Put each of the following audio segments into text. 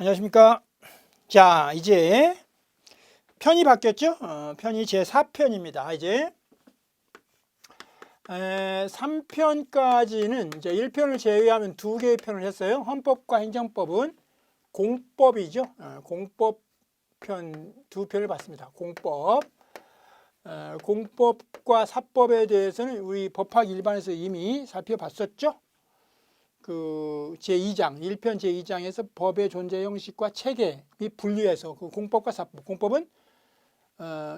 안녕하십니까. 자, 이제 편이 바뀌었죠? 편이 제4편입니다. 이제 3편까지는 이제 1편을 제외하면 2개의 편을 했어요. 헌법과 행정법은 공법이죠. 공법편 2편을 봤습니다. 공법과 사법에 대해서는 우리 법학 일반에서 이미 살펴봤었죠. 그 제2장, 1편 제2장에서 법의 존재 형식과 체계 및 분류해서 그 공법과 사법. 공법은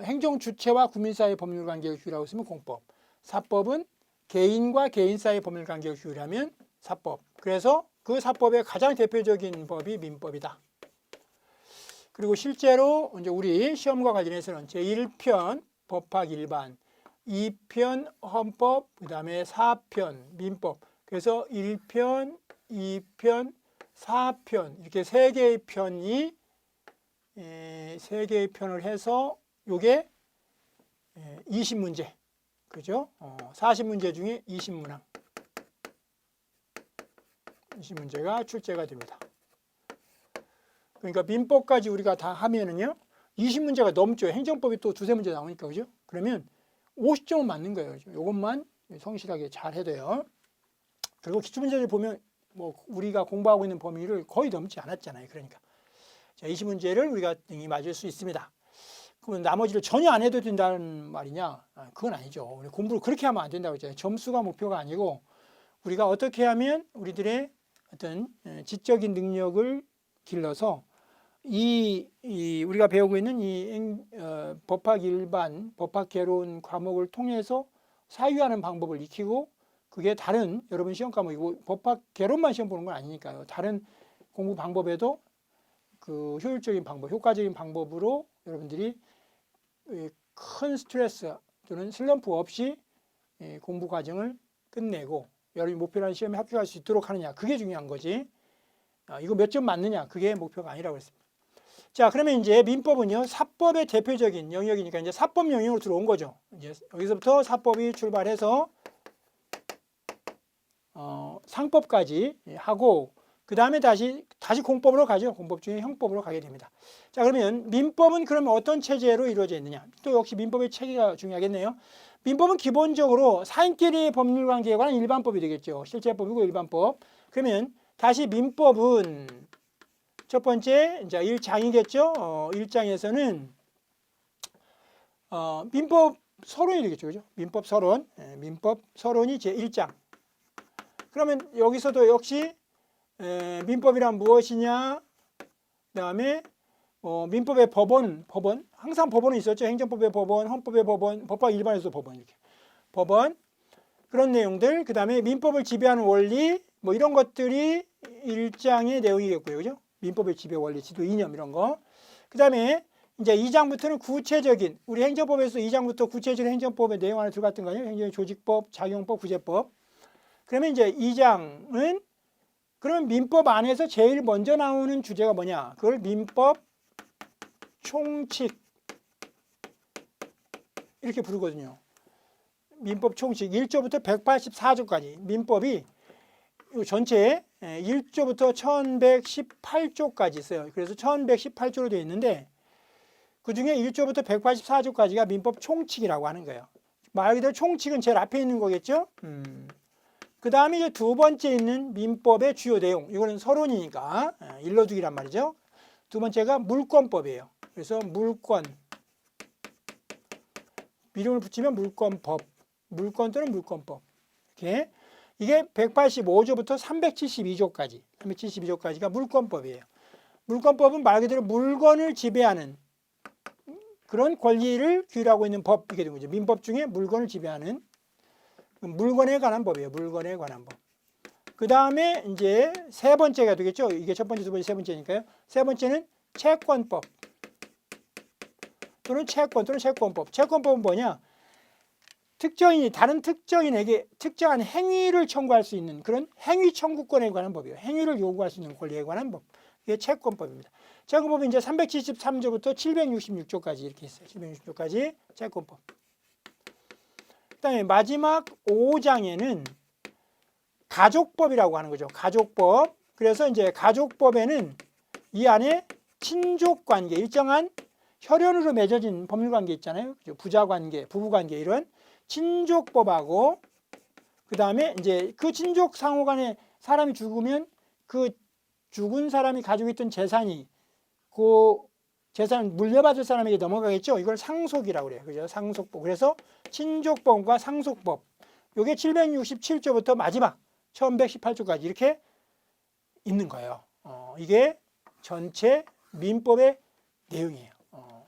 행정 주체와 국민 사이의 법률 관계를 규율하고 있으면 공법. 사법은 개인과 개인 사이의 법률 관계를 규율하면 사법. 그래서 그 사법의 가장 대표적인 법이 민법이다. 그리고 실제로 이제 우리 시험과 관련해서는 제1편 법학 일반, 2편 헌법, 그다음에 4편 민법. 그래서 1편, 2편, 4편 이렇게 세 개의 편이 세 개의 편을 해서 요게 20문제. 그죠? 40문제 중에 20문항. 20문제가 출제가 됩니다. 그러니까 민법까지 우리가 다 하면은요. 20문제가 넘죠. 행정법이 또 두세 문제 나오니까 그죠? 그러면 50점은 맞는 거예요. 이것만 성실하게 잘 해야 돼요. 그리고 기출문제를 보면 뭐 우리가 공부하고 있는 범위를 거의 넘지 않았잖아요. 그러니까 자, 20문제를 우리가 등이 맞을 수 있습니다. 그러면 나머지를 전혀 안 해도 된다는 말이냐? 그건 아니죠. 우리 공부를 그렇게 하면 안 된다고 했잖아요. 점수가 목표가 아니고 우리가 어떻게 하면 우리들의 어떤 지적인 능력을 길러서 우리가 배우고 있는 법학 일반, 법학 개론 과목을 통해서 사유하는 방법을 익히고 그게 다른 여러분 시험 과목이고 법학 개론만 시험 보는 건 아니니까요. 다른 공부 방법에도 그 효율적인 방법, 효과적인 방법으로 여러분들이 큰 스트레스 또는 슬럼프 없이 공부 과정을 끝내고 여러분이 목표로 하는 시험에 합격할 수 있도록 하느냐. 그게 중요한 거지. 이거 몇 점 맞느냐. 그게 목표가 아니라고 했습니다. 자, 그러면 이제 민법은요. 사법의 대표적인 영역이니까 이제 사법 영역으로 들어온 거죠. 이제 여기서부터 사법이 출발해서 상법까지 하고 그 다음에 다시 공법으로 가죠. 공법 중에 형법으로 가게 됩니다. 자, 그러면 민법은 그러면 어떤 체제로 이루어져 있느냐? 또 역시 민법의 체계가 중요하겠네요. 민법은 기본적으로 사인끼리의 법률 관계에 관한 일반법이 되겠죠. 실제법이고 일반법. 그러면 다시 민법은 첫 번째 이제 1장이겠죠. 1장에서는 민법 서론이 되겠죠. 그죠? 민법 서론. 민법 서론이 제 1장. 그러면 여기서도 역시 민법이란 무엇이냐? 그다음에 민법의 법원 항상 법원은 있었죠. 행정법의 법원, 헌법의 법원, 법학 일반에서도 법원 이렇게 법원 그런 내용들. 그다음에 민법을 지배하는 원리 뭐 이런 것들이 1장의 내용이겠고요, 그죠? 민법의 지배 원리, 지도 이념 이런 거. 그다음에 이제 2장부터는 구체적인 우리 행정법에서 2장부터 구체적인 행정법의 내용 안에 들어갔던 거 아니에요? 행정의 조직법, 작용법, 구제법. 그러면 이제 2장은 그러면 민법 안에서 제일 먼저 나오는 주제가 뭐냐? 그걸 민법 총칙 이렇게 부르거든요. 민법 총칙 1조부터 184조까지 민법이 전체 1조부터 1118조까지 있어요. 그래서 1118조로 되어 있는데 그중에 1조부터 184조까지가 민법 총칙이라고 하는 거예요. 말 그대로 총칙은 제일 앞에 있는 거겠죠? 그 다음에 이제 두 번째 있는 민법의 주요 내용. 이거는 서론이니까 일러두기란 말이죠. 두 번째가 물권법이에요. 그래서 물권. 이름을 붙이면 물권법. 물권 또는 물권법. 이렇게. 이게 185조부터 372조까지. 372조까지가 물권법이에요. 물권법은 말 그대로 물건을 지배하는 그런 권리를 규율하고 있는 법이게 되는 거죠. 민법 중에 물건을 지배하는 물건에 관한 법이에요. 물건에 관한 법. 그 다음에 이제 세 번째가 되겠죠. 이게 첫 번째, 두 번째, 세 번째니까요. 세 번째는 채권법 또는 채권법. 채권법은 뭐냐? 특정인이 다른 특정인에게 특정한 행위를 청구할 수 있는 그런 행위 청구권에 관한 법이에요. 행위를 요구할 수 있는 권리에 관한 법. 이게 채권법입니다. 채권법이 이제 373조부터 766조까지 이렇게 있어요. 766조까지 채권법. 그다음에 마지막 5장에는 가족법이라고 하는 거죠. 가족법. 그래서 이제 가족법에는 이 안에 친족 관계, 일정한 혈연으로 맺어진 법률 관계 있잖아요. 부자 관계, 부부 관계 이런 친족법하고 그 다음에 이제 그 친족 상호 간에 사람이 죽으면 그 죽은 사람이 가지고 있던 재산이 그 재산을 물려받을 사람에게 넘어가겠죠. 이걸 상속이라고 그래요. 그죠? 상속법. 그래서 친족법과 상속법. 요게 767조부터 마지막 1118조까지 이렇게 있는 거예요. 이게 전체 민법의 내용이에요.